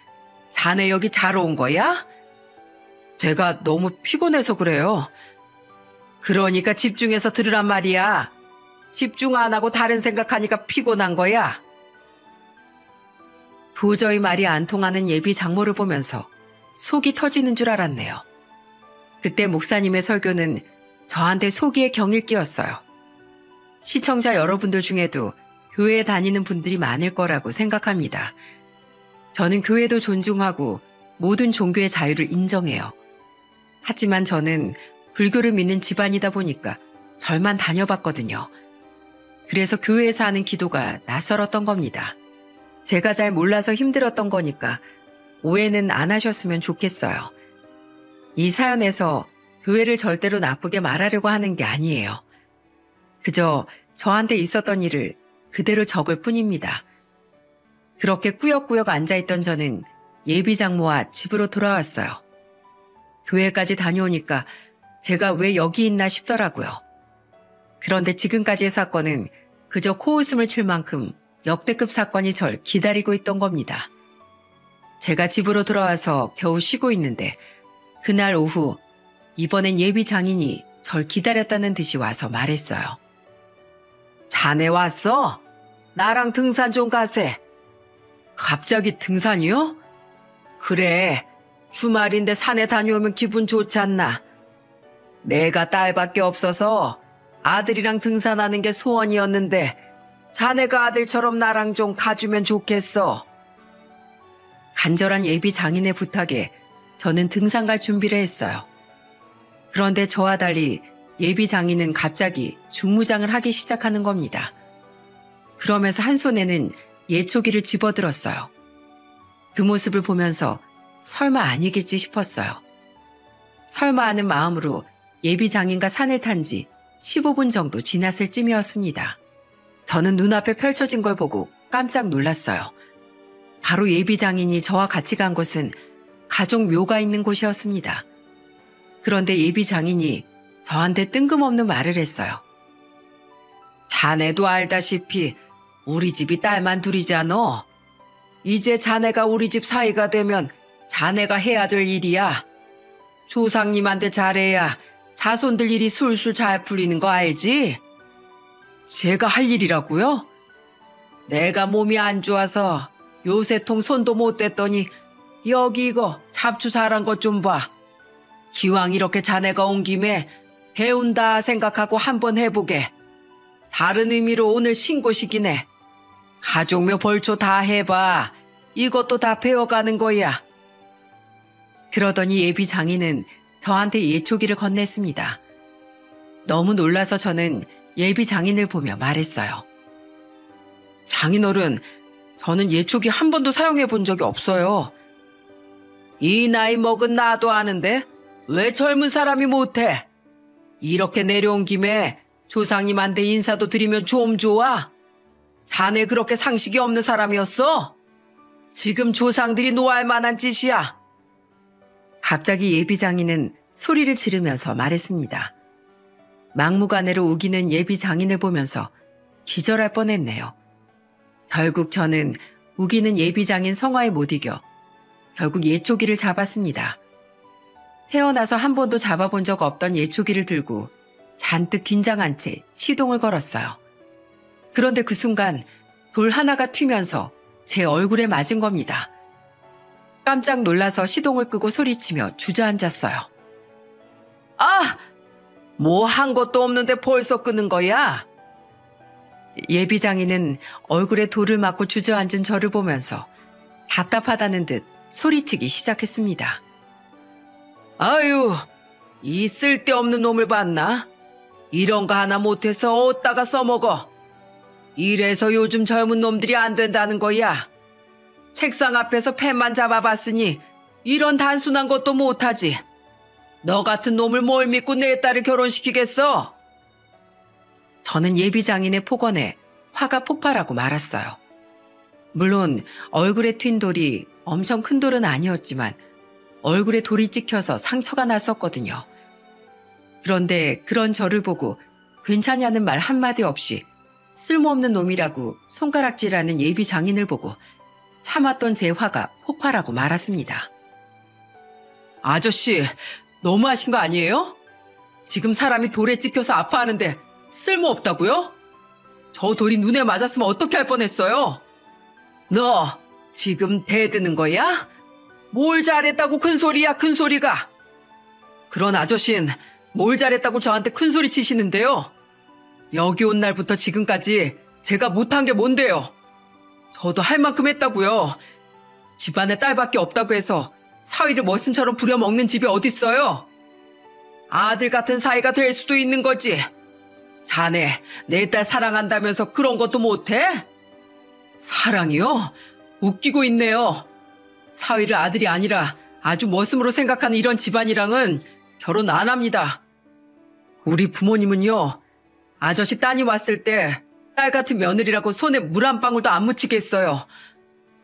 [SPEAKER 1] 자네 여기 자러 온 거야? 제가 너무 피곤해서 그래요. 그러니까 집중해서 들으란 말이야. 집중 안 하고 다른 생각하니까 피곤한 거야. 도저히 말이 안 통하는 예비 장모를 보면서 속이 터지는 줄 알았네요. 그때 목사님의 설교는 저한테 소기의 경일 끼었어요. 시청자 여러분들 중에도 교회에 다니는 분들이 많을 거라고 생각합니다. 저는 교회도 존중하고 모든 종교의 자유를 인정해요. 하지만 저는 불교를 믿는 집안이다 보니까 절만 다녀봤거든요. 그래서 교회에서 하는 기도가 낯설었던 겁니다. 제가 잘 몰라서 힘들었던 거니까 오해는 안 하셨으면 좋겠어요. 이 사연에서 교회를 절대로 나쁘게 말하려고 하는 게 아니에요. 그저 저한테 있었던 일을 그대로 적을 뿐입니다. 그렇게 꾸역꾸역 앉아있던 저는 예비 장모와 집으로 돌아왔어요. 교회까지 다녀오니까 제가 왜 여기 있나 싶더라고요. 그런데 지금까지의 사건은 그저 코웃음을 칠 만큼 역대급 사건이 절 기다리고 있던 겁니다. 제가 집으로 돌아와서 겨우 쉬고 있는데 그날 오후 이번엔 예비 장인이 절 기다렸다는 듯이 와서 말했어요. 자네 왔어? 나랑 등산 좀 가세. 갑자기 등산이요? 그래, 주말인데 산에 다녀오면 기분 좋지 않나? 내가 딸밖에 없어서 아들이랑 등산하는 게 소원이었는데 자네가 아들처럼 나랑 좀 가주면 좋겠어. 간절한 예비 장인의 부탁에 저는 등산 갈 준비를 했어요. 그런데 저와 달리 예비 장인은 갑자기 중무장을 하기 시작하는 겁니다. 그러면서 한 손에는 예초기를 집어들었어요. 그 모습을 보면서 설마 아니겠지 싶었어요. 설마 하는 마음으로 예비 장인과 산을 탄 지 15분 정도 지났을 쯤이었습니다. 저는 눈앞에 펼쳐진 걸 보고 깜짝 놀랐어요. 바로 예비 장인이 저와 같이 간 곳은 가족 묘가 있는 곳이었습니다. 그런데 예비 장인이 저한테 뜬금없는 말을 했어요. 자네도 알다시피 우리 집이 딸만 둘이잖아. 이제 자네가 우리 집 사위가 되면 자네가 해야 될 일이야. 조상님한테 잘해야 자손들 일이 술술 잘 풀리는 거 알지? 제가 할 일이라고요? 내가 몸이 안 좋아서 요새통 손도 못 댔더니 여기 이거 잡초 자란 것 좀 봐. 기왕 이렇게 자네가 온 김에 배운다 생각하고 한번 해보게. 다른 의미로 오늘 신고식이네. 가족묘 벌초 다 해봐. 이것도 다 배워가는 거야. 그러더니 예비 장인은 저한테 예초기를 건넸습니다. 너무 놀라서 저는 예비 장인을 보며 말했어요. 장인어른, 저는 예초기 한 번도 사용해 본 적이 없어요. 이 나이 먹은 나도 아는데 왜 젊은 사람이 못해? 이렇게 내려온 김에 조상님한테 인사도 드리면 좀 좋아? 자네 그렇게 상식이 없는 사람이었어? 지금 조상들이 노할 만한 짓이야. 갑자기 예비 장인은 소리를 지르면서 말했습니다. 막무가내로 우기는 예비 장인을 보면서 기절할 뻔했네요. 결국 저는 우기는 예비 장인 성화에 못 이겨 결국 예초기를 잡았습니다. 태어나서 한 번도 잡아본 적 없던 예초기를 들고 잔뜩 긴장한 채 시동을 걸었어요. 그런데 그 순간 돌 하나가 튀면서 제 얼굴에 맞은 겁니다. 깜짝 놀라서 시동을 끄고 소리치며 주저앉았어요. 아! 뭐 한 것도 없는데 벌써 끄는 거야? 예비 장인은 얼굴에 돌을 맞고 주저앉은 저를 보면서 답답하다는 듯 소리치기 시작했습니다. 아유, 이 쓸데없는 놈을 봤나? 이런 거 하나 못해서 어디다가 써먹어. 이래서 요즘 젊은 놈들이 안 된다는 거야. 책상 앞에서 펜만 잡아봤으니 이런 단순한 것도 못하지. 너 같은 놈을 뭘 믿고 내 딸을 결혼시키겠어? 저는 예비 장인의 폭언에 화가 폭발하고 말았어요. 물론 얼굴에 튄 돌이 엄청 큰 돌은 아니었지만 얼굴에 돌이 찍혀서 상처가 났었거든요. 그런데 그런 저를 보고 괜찮냐는 말 한마디 없이 쓸모없는 놈이라고 손가락질하는 예비 장인을 보고 참았던 제 화가 폭발하고 말았습니다. 아저씨, 너무하신 거 아니에요? 지금 사람이 돌에 찍혀서 아파하는데 쓸모없다고요? 저 돌이 눈에 맞았으면 어떻게 할 뻔했어요? 너 지금 대드는 거야? 뭘 잘했다고 큰 소리야, 큰 소리가. 그런 아저씨는 뭘 잘했다고 저한테 큰 소리 치시는데요. 여기 온 날부터 지금까지 제가 못한 게 뭔데요? 저도 할 만큼 했다고요. 집안에 딸밖에 없다고 해서 사위를 머슴처럼 부려먹는 집이 어딨어요? 아들 같은 사위가 될 수도 있는 거지. 자네 내 딸 사랑한다면서 그런 것도 못해? 사랑이요? 웃기고 있네요. 사위를 아들이 아니라 아주 머슴으로 생각하는 이런 집안이랑은 결혼 안 합니다. 우리 부모님은요, 아저씨 따님 왔을 때 딸 같은 며느리라고 손에 물 한 방울도 안 묻히게 했어요.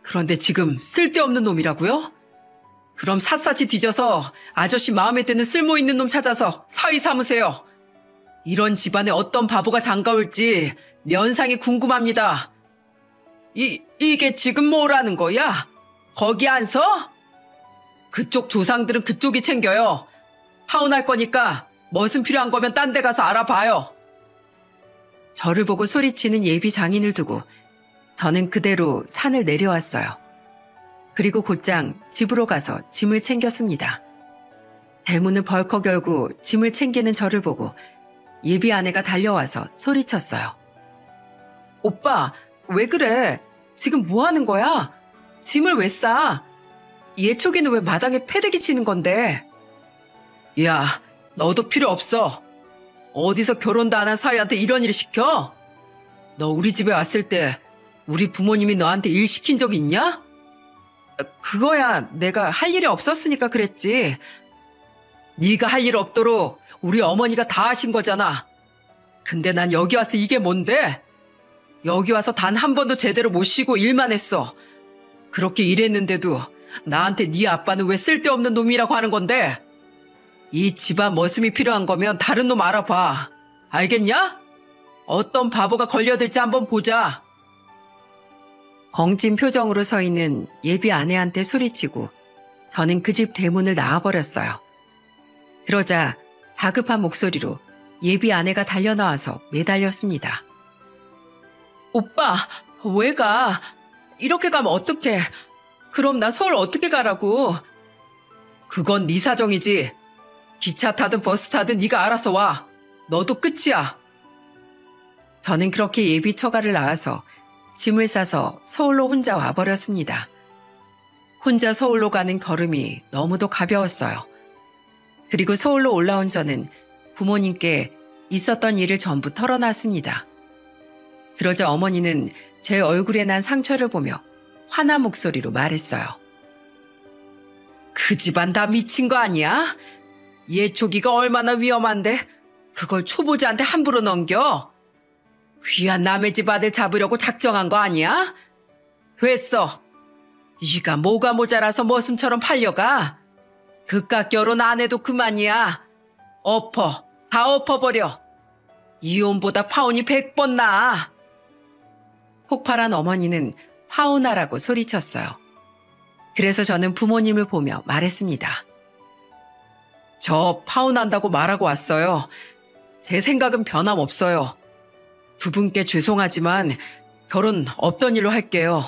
[SPEAKER 1] 그런데 지금 쓸데없는 놈이라고요? 그럼 샅샅이 뒤져서 아저씨 마음에 드는 쓸모 있는 놈 찾아서 사위 삼으세요. 이런 집안에 어떤 바보가 장가올지 면상이 궁금합니다. 이게 지금 뭐라는 거야? 거기 안 서? 그쪽 조상들은 그쪽이 챙겨요. 파혼할 거니까 멋은 필요한 거면 딴 데 가서 알아봐요. 저를 보고 소리치는 예비 장인을 두고 저는 그대로 산을 내려왔어요. 그리고 곧장 집으로 가서 짐을 챙겼습니다. 대문을 벌컥 열고 짐을 챙기는 저를 보고 예비 아내가 달려와서 소리쳤어요. 오빠, 왜 그래? 지금 뭐 하는 거야? 짐을 왜 싸? 예초기는 왜 마당에 패대기 치는 건데? 야, 너도 필요 없어. 어디서 결혼도 안 한 사위한테 이런 일을 시켜? 너 우리 집에 왔을 때 우리 부모님이 너한테 일 시킨 적 있냐? 그거야 내가 할 일이 없었으니까 그랬지. 네가 할 일 없도록 우리 어머니가 다 하신 거잖아. 근데 난 여기 와서 이게 뭔데? 여기 와서 단 한 번도 제대로 못 쉬고 일만 했어. 그렇게 일했는데도 나한테 네 아빠는 왜 쓸데없는 놈이라고 하는 건데? 이 집안 머슴이 필요한 거면 다른 놈 알아봐. 알겠냐? 어떤 바보가 걸려들지 한번 보자. 벙찐 표정으로 서 있는 예비 아내한테 소리치고 저는 그 집 대문을 나와버렸어요. 그러자 다급한 목소리로 예비 아내가 달려나와서 매달렸습니다. 오빠, 왜 가? 이렇게 가면 어떡해? 그럼 나 서울 어떻게 가라고? 그건 네 사정이지. 기차 타든 버스 타든 네가 알아서 와. 너도 끝이야. 저는 그렇게 예비 처가를 나와서 짐을 싸서 서울로 혼자 와버렸습니다. 혼자 서울로 가는 걸음이 너무도 가벼웠어요. 그리고 서울로 올라온 저는 부모님께 있었던 일을 전부 털어놨습니다. 그러자 어머니는 제 얼굴에 난 상처를 보며 화난 목소리로 말했어요. 그 집안 다 미친 거 아니야? 예초기가 얼마나 위험한데 그걸 초보자한테 함부로 넘겨? 귀한 남의 집 아들 잡으려고 작정한 거 아니야? 됐어. 네가 뭐가 모자라서 머슴처럼 팔려가? 그깟 결혼 안 해도 그만이야. 다 엎어버려. 이혼보다 파혼이 100번 나아. 폭발한 어머니는 파혼하라고 소리쳤어요. 그래서 저는 부모님을 보며 말했습니다. 저 파혼한다고 말하고 왔어요. 제 생각은 변함없어요. 두 분께 죄송하지만 결혼 없던 일로 할게요.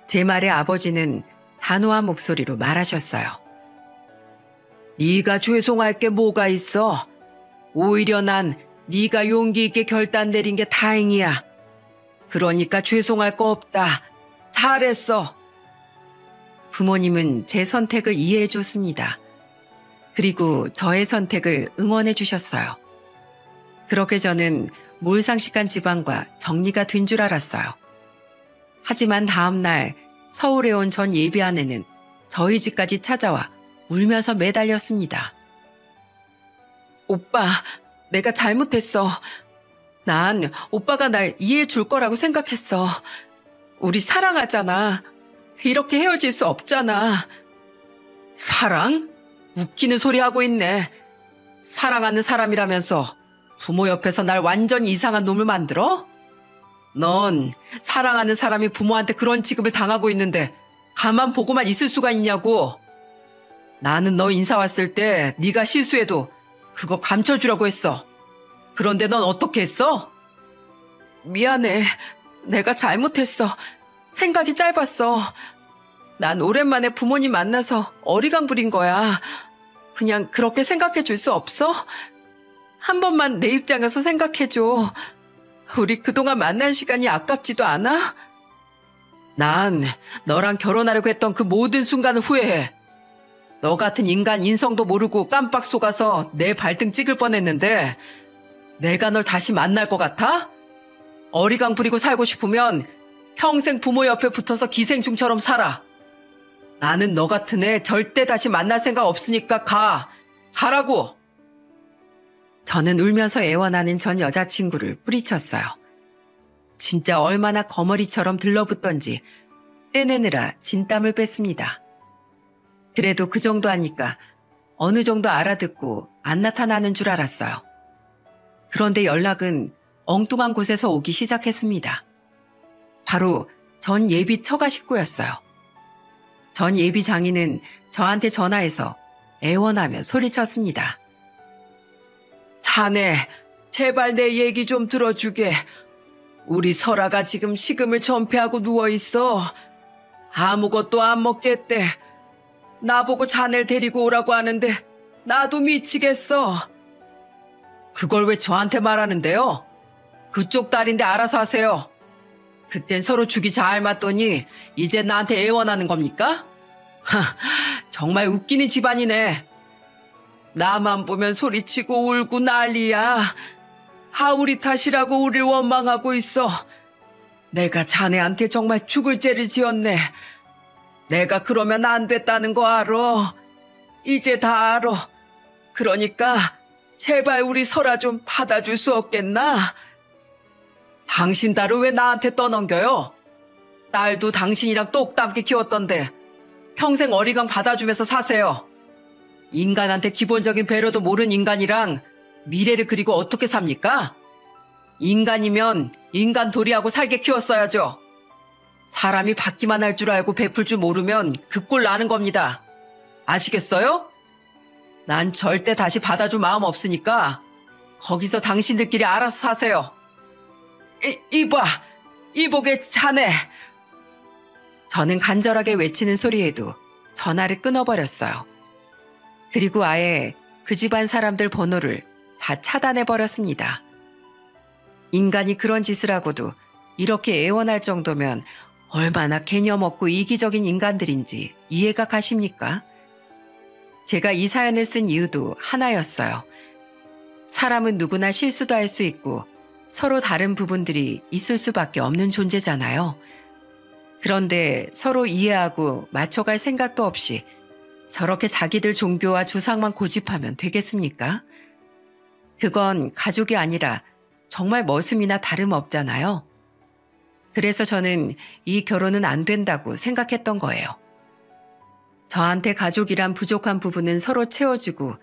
[SPEAKER 1] 제 말에 아버지는 단호한 목소리로 말하셨어요. 네가 죄송할 게 뭐가 있어? 오히려 난 네가 용기 있게 결단 내린 게 다행이야. 그러니까 죄송할 거 없다. 잘했어. 부모님은 제 선택을 이해해 줬습니다. 그리고 저의 선택을 응원해 주셨어요. 그렇게 저는 몰상식한 집안과 정리가 된 줄 알았어요. 하지만 다음 날 서울에 온 전 예비 아내는 저희 집까지 찾아와 울면서 매달렸습니다. 오빠, 내가 잘못했어. 난 오빠가 날 이해해 줄 거라고 생각했어. 우리 사랑하잖아. 이렇게 헤어질 수 없잖아. 사랑? 웃기는 소리 하고 있네. 사랑하는 사람이라면서 부모 옆에서 날 완전히 이상한 놈을 만들어? 넌 사랑하는 사람이 부모한테 그런 취급을 당하고 있는데 가만 보고만 있을 수가 있냐고. 나는 너 인사 왔을 때 네가 실수해도 그거 감춰주려고 했어. 그런데 넌 어떻게 했어? 미안해. 내가 잘못했어. 생각이 짧았어. 난 오랜만에 부모님 만나서 어리광 부린 거야. 그냥 그렇게 생각해 줄 수 없어? 한 번만 내 입장에서 생각해줘. 우리 그동안 만난 시간이 아깝지도 않아? 난 너랑 결혼하려고 했던 그 모든 순간을 후회해. 너 같은 인간 인성도 모르고 깜빡 속아서 내 발등 찍을 뻔했는데 내가 널 다시 만날 것 같아? 어리광 부리고 살고 싶으면 평생 부모 옆에 붙어서 기생충처럼 살아. 나는 너 같은 애 절대 다시 만날 생각 없으니까 가. 가라고. 저는 울면서 애원하는 전 여자친구를 뿌리쳤어요. 진짜 얼마나 거머리처럼 들러붙던지 떼내느라 진땀을 뺐습니다. 그래도 그 정도 하니까 어느 정도 알아듣고 안 나타나는 줄 알았어요. 그런데 연락은 엉뚱한 곳에서 오기 시작했습니다. 바로 전 예비 처가 식구였어요. 전 예비 장인은 저한테 전화해서 애원하며 소리쳤습니다. 자네, 제발 내 얘기 좀 들어주게. 우리 설아가 지금 식음을 전폐하고 누워있어. 아무것도 안 먹겠대. 나보고 자네를 데리고 오라고 하는데 나도 미치겠어. 그걸 왜 저한테 말하는데요? 그쪽 딸인데 알아서 하세요. 그땐 서로 죽이 잘 맞더니 이제 나한테 애원하는 겁니까? 정말 웃기는 집안이네. 나만 보면 소리치고 울고 난리야. 우리 탓이라고 우릴 원망하고 있어. 내가 자네한테 정말 죽을 죄를 지었네. 내가 그러면 안 됐다는 거 알아. 이제 다 알아. 그러니까 제발 우리 설아 좀 받아줄 수 없겠나? 당신 딸을 왜 나한테 떠넘겨요? 딸도 당신이랑 똑같게 키웠던데 평생 어리광 받아주면서 사세요. 인간한테 기본적인 배려도 모르는 인간이랑 미래를 그리고 어떻게 삽니까? 인간이면 인간 도리하고 살게 키웠어야죠. 사람이 받기만 할 줄 알고 베풀 줄 모르면 그 꼴 나는 겁니다. 아시겠어요? 난 절대 다시 받아줄 마음 없으니까 거기서 당신들끼리 알아서 사세요. 이봐, 이보게 자네. 저는 간절하게 외치는 소리에도 전화를 끊어버렸어요. 그리고 아예 그 집안 사람들 번호를 다 차단해버렸습니다. 인간이 그런 짓을 하고도 이렇게 애원할 정도면 얼마나 개념 없고 이기적인 인간들인지 이해가 가십니까? 제가 이 사연을 쓴 이유도 하나였어요. 사람은 누구나 실수도 할 수 있고 서로 다른 부분들이 있을 수밖에 없는 존재잖아요. 그런데 서로 이해하고 맞춰갈 생각도 없이 저렇게 자기들 종교와 조상만 고집하면 되겠습니까? 그건 가족이 아니라 정말 머슴이나 다름없잖아요. 그래서 저는 이 결혼은 안 된다고 생각했던 거예요. 저한테 가족이란 부족한 부분은 서로 채워주고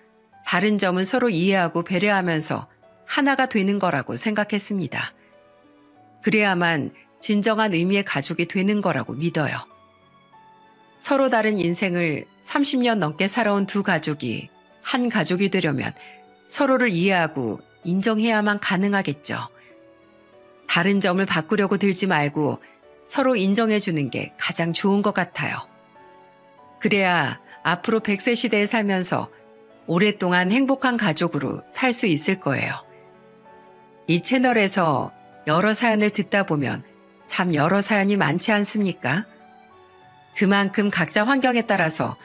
[SPEAKER 1] 다른 점은 서로 이해하고 배려하면서 하나가 되는 거라고 생각했습니다. 그래야만 진정한 의미의 가족이 되는 거라고 믿어요. 서로 다른 인생을 30년 넘게 살아온 두 가족이 한 가족이 되려면 서로를 이해하고 인정해야만 가능하겠죠. 다른 점을 바꾸려고 들지 말고 서로 인정해주는 게 가장 좋은 것 같아요. 그래야 앞으로 100세 시대에 살면서 오랫동안 행복한 가족으로 살 수 있을 거예요. 이 채널에서 여러 사연을 듣다 보면 참 여러 사연이 많지 않습니까? 그만큼 각자 환경에 따라서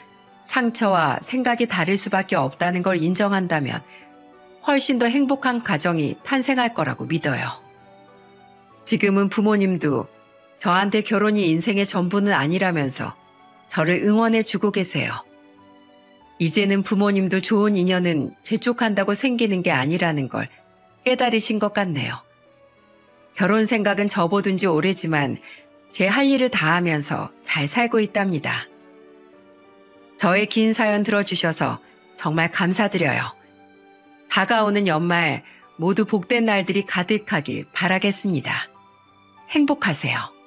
[SPEAKER 1] 상처와 생각이 다를 수밖에 없다는 걸 인정한다면 훨씬 더 행복한 가정이 탄생할 거라고 믿어요. 지금은 부모님도 저한테 결혼이 인생의 전부는 아니라면서 저를 응원해 주고 계세요. 이제는 부모님도 좋은 인연은 재촉한다고 생기는 게 아니라는 걸 깨달으신 것 같네요. 결혼 생각은 접어둔 지 오래지만 제 할 일을 다 하면서 잘 살고 있답니다. 저의 긴 사연 들어주셔서 정말 감사드려요. 다가오는 연말 모두 복된 날들이 가득하길 바라겠습니다. 행복하세요.